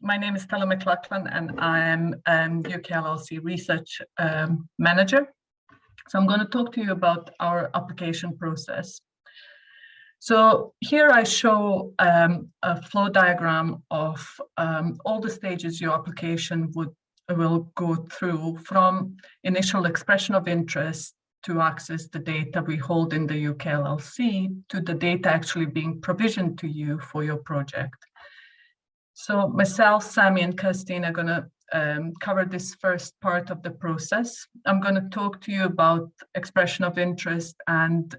My name is Stela McLachlan and I'm UKLLC Research Manager. So I'm going to talk to you about our application process. So here I show a flow diagram of all the stages your application will go through, from initial expression of interest to access the data we hold in the UKLLC to the data actually being provisioned to you for your project. So myself, Sammy, and Kirstine are going to cover this first part of the process. I'm going to talk to you about expression of interest and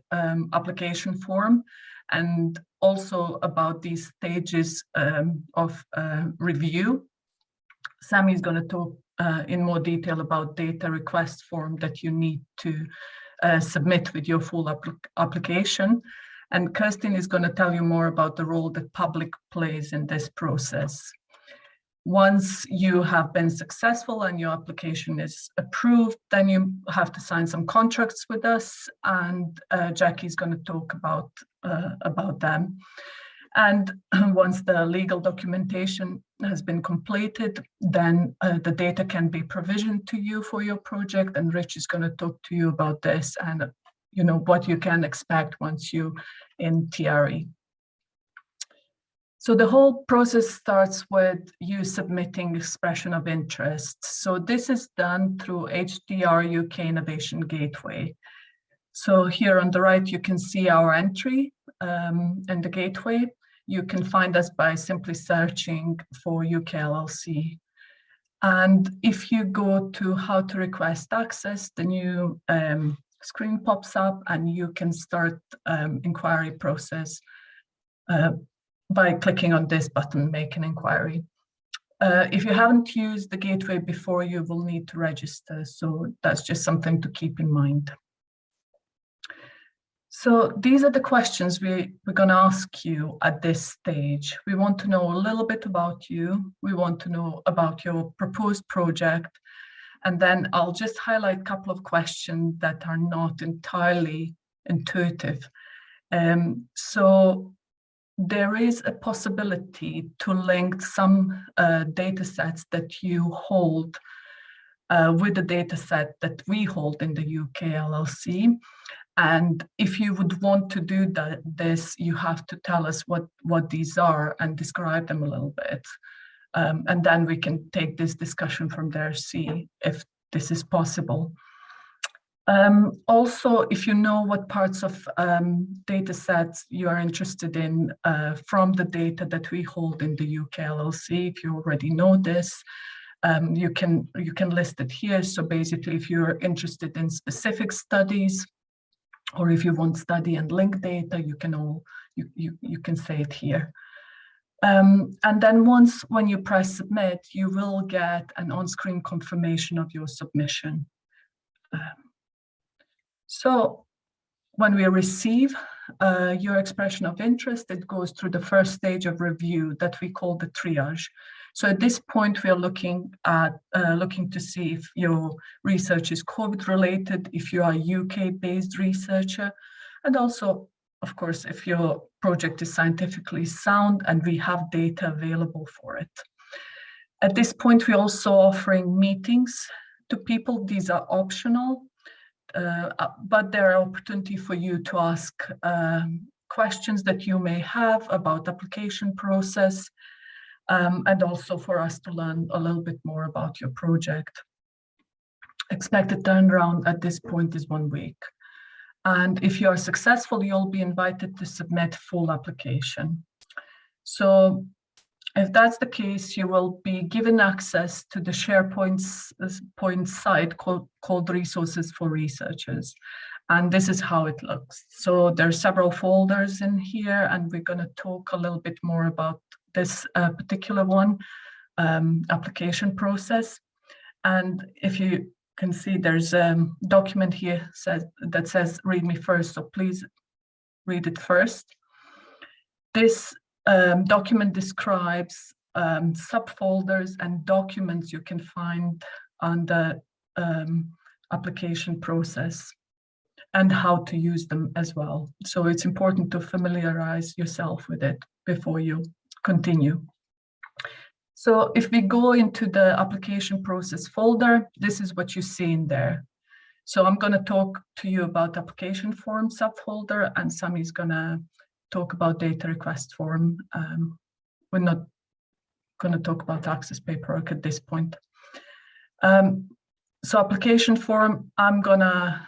application form, and also about these stages of review. Sammy is going to talk in more detail about data request form that you need to submit with your full application. And Kirstine is going to tell you more about the role that public plays in this process. Once you have been successful and your application is approved, then you have to sign some contracts with us, and Jackie is going to talk about them. And once the legal documentation has been completed, then the data can be provisioned to you for your project, and Rich is going to talk to you about this and what you can expect once you're in TRE. So the whole process starts with you submitting expression of interest. So this is done through HDR UK Innovation Gateway. So here on the right, you can see our entry in the gateway. You can find us by simply searching for UKLLC. And if you go to how to request access, the new screen pops up and you can start inquiry process by clicking on this button, make an inquiry. If you haven't used the gateway before, you will need to register. So that's just something to keep in mind. So these are the questions we're going to ask you at this stage. We want to know a little bit about you. We want to know about your proposed project. And then I'll just highlight a couple of questions that are not entirely intuitive. So there is a possibility to link some data sets that you hold with the data set that we hold in the UKLLC. And if you would want to do this, you have to tell us what these are and describe them a little bit. And then we can take this discussion from there, see if this is possible. Also, if you know what parts of data sets you are interested in from the data that we hold in the UKLLC, if you already know this, you can list it here. So basically, if you're interested in specific studies, or if you want study and link data, you can say it here. And then when you press submit, you will get an on-screen confirmation of your submission. So when we receive your expression of interest, it goes through the first stage of review that we call the triage. So at this point, we are looking to see if your research is COVID related, if you are a UK-based researcher, and also, of course, if your project is scientifically sound and we have data available for it. At this point, we're also offering meetings to people. These are optional, but there are opportunity for you to ask questions that you may have about application process, and also for us to learn a little bit more about your project. Expected turnaround at this point is 1 week. And if you are successful, you'll be invited to submit full application. So if that's the case, you will be given access to the SharePoint site called Resources for Researchers. And this is how it looks. So there are several folders in here, and we're going to talk a little bit more about this particular one, application process. And if you can see, there's a document here that says read me first, so please read it first. This document describes subfolders and documents you can find on the application process and how to use them as well. So it's important to familiarize yourself with it before you continue. So if we go into the application process folder, this is what you see in there. So I'm going to talk to you about application form subfolder, and Sami's going to talk about data request form. We're not going to talk about access paperwork at this point. So application form, I'm going to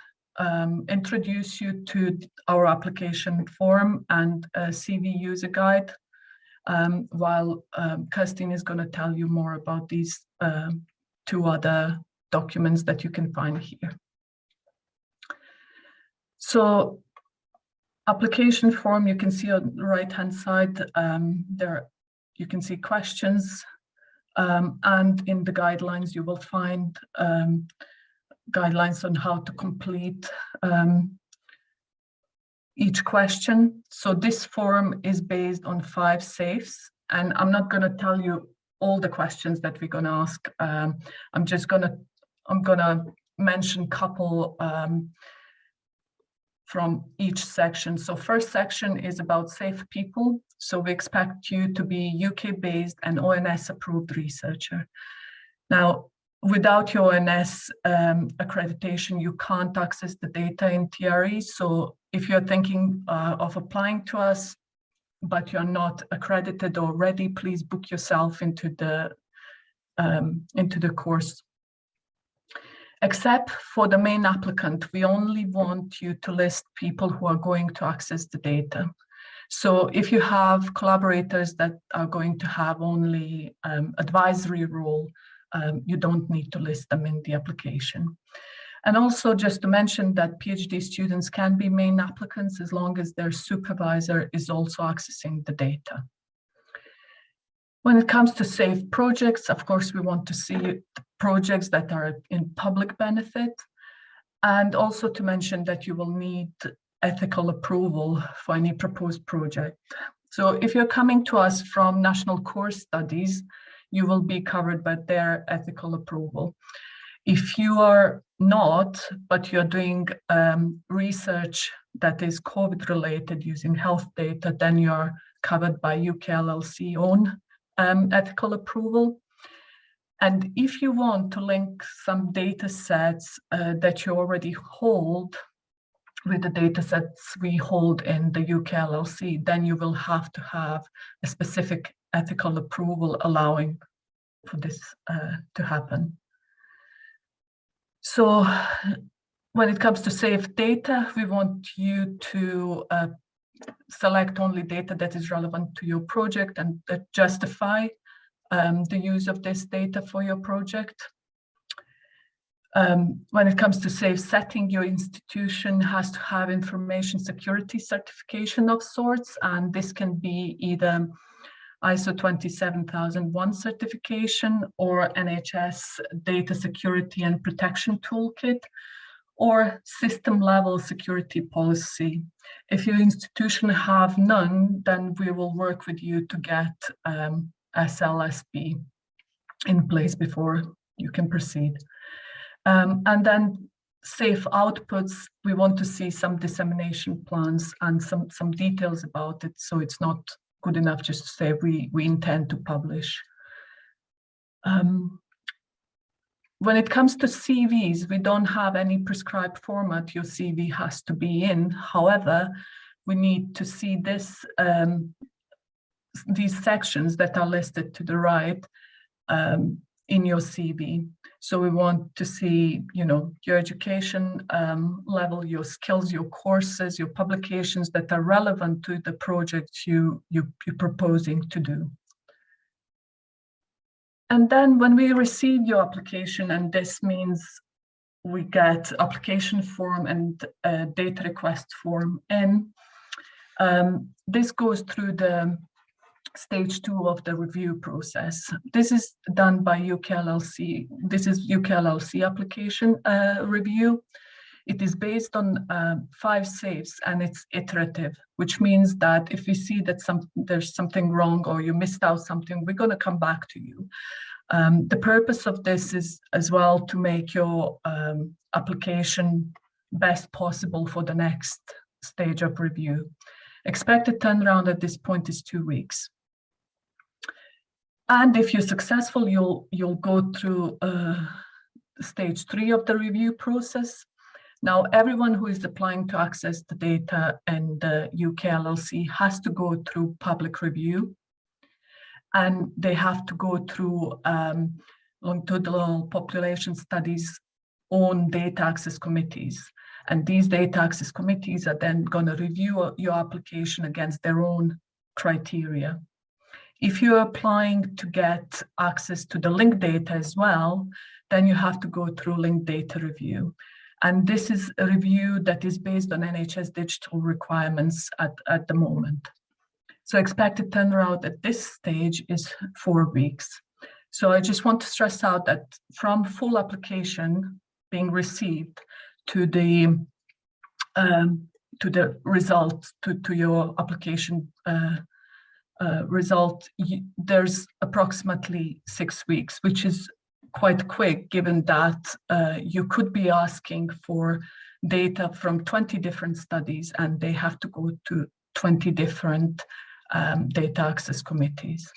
introduce you to our application form and CV user guide, while Kirstin is going to tell you more about these two other documents that you can find here. So application form, you can see on the right-hand side, there you can see questions, and in the guidelines you will find guidelines on how to complete each question. So this form is based on 5 safes, and I'm not going to tell you all the questions that we're going to ask. I'm gonna mention a couple from each section. So first section is about safe people. So we expect you to be UK-based and ONS approved researcher. Now, without your ONS accreditation, you can't access the data in TRE. So if you're thinking of applying to us, but you're not accredited already, please book yourself into the course. Except for the main applicant, we only want you to list people who are going to access the data. So if you have collaborators that are going to have only advisory role, you don't need to list them in the application. And also just to mention that PhD students can be main applicants as long as their supervisor is also accessing the data. When it comes to safe projects, of course, we want to see projects that are in public benefit, and also to mention that you will need ethical approval for any proposed project. So if you're coming to us from National Core Studies, you will be covered by their ethical approval. If you are not, but you're doing research that is COVID related using health data, then you're covered by UKLLC own ethical approval. And if you want to link some data sets that you already hold with the data sets we hold in the UKLLC, then you will have to have a specific ethical approval allowing for this to happen. So when it comes to safe data, we want you to select only data that is relevant to your project and that justify the use of this data for your project. When it comes to safe setting, your institution has to have information security certification of sorts, and this can be either ISO 27001 certification or NHS Data Security and Protection Toolkit, or system level security policy. If your institution have none, then we will work with you to get SLSP in place before you can proceed. And then safe outputs, we want to see some dissemination plans and some details about it, so it's not good enough just to say we intend to publish. When it comes to CVs, we don't have any prescribed format your CV has to be in. However, we need to see this, these sections that are listed to the right in your CV. So we want to see, you know, your education level, your skills, your courses, your publications that are relevant to the project you're proposing to do. And then when we receive your application, and this means we get application form and data request form in, this goes through the stage 2 of the review process. This is done by UKLLC. This is UKLLC application review. It is based on 5 safes and it's iterative, which means that if we see that there's something wrong or you missed out something, we're going to come back to you. The purpose of this is as well to make your application best possible for the next stage of review. Expected turnaround at this point is 2 weeks. And if you're successful, you'll go through stage 3 of the review process. Now, everyone who is applying to access the data in the UK LLC has to go through public review, and they have to go through longitudinal population studies own data access committees. And these data access committees are then going to review your application against their own criteria. If you're applying to get access to the linked data as well, then you have to go through linked data review. And this is a review that is based on NHS digital requirements at the moment. So expected turnaround at this stage is 4 weeks. So I just want to stress out that from full application being received to the result, to your application result, there's approximately 6 weeks, which is quite quick, given that you could be asking for data from 20 different studies, and they have to go to 20 different data access committees.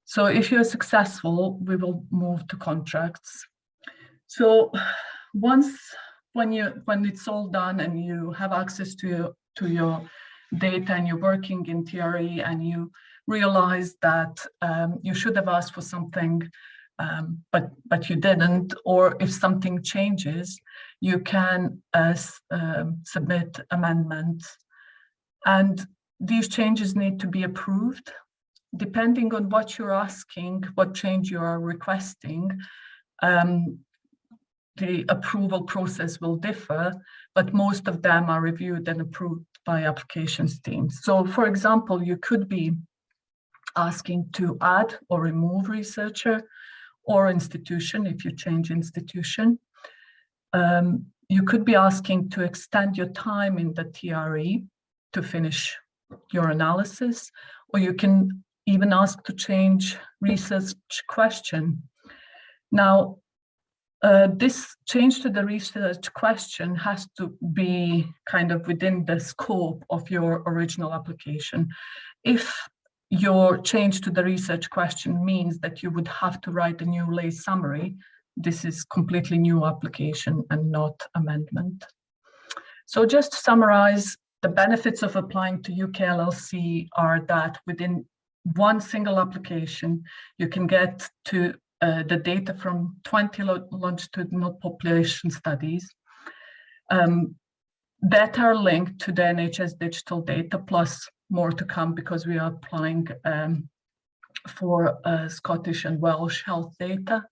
So if you're successful, we will move to contracts. So when it's all done and you have access to your data and you're working in TRE and you realize that you should have asked for something, but you didn't, or if something changes, you can submit amendments. And these changes need to be approved. Depending on what you're asking, what change you are requesting, the approval process will differ, but most of them are reviewed and approved by applications teams. So for example, you could be asking to add or remove researcher or institution if you change institution. You could be asking to extend your time in the TRE to finish your analysis, or you can even ask to change research question. Now, this change to the research question has to be kind of within the scope of your original application. If your change to the research question means that you would have to write a new lay summary, this is completely new application and not amendment. So just to summarize, the benefits of applying to UK LLC are that within one single application, you can get to the data from 20 longitudinal population studies that are linked to the NHS digital data, plus more to come because we are applying for Scottish and Welsh health data.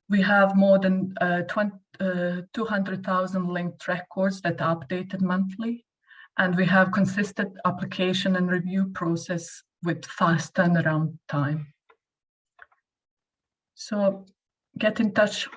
We have more than 200,000 linked records that are updated monthly, and we have consistent application and review process with fast turnaround time. So get in touch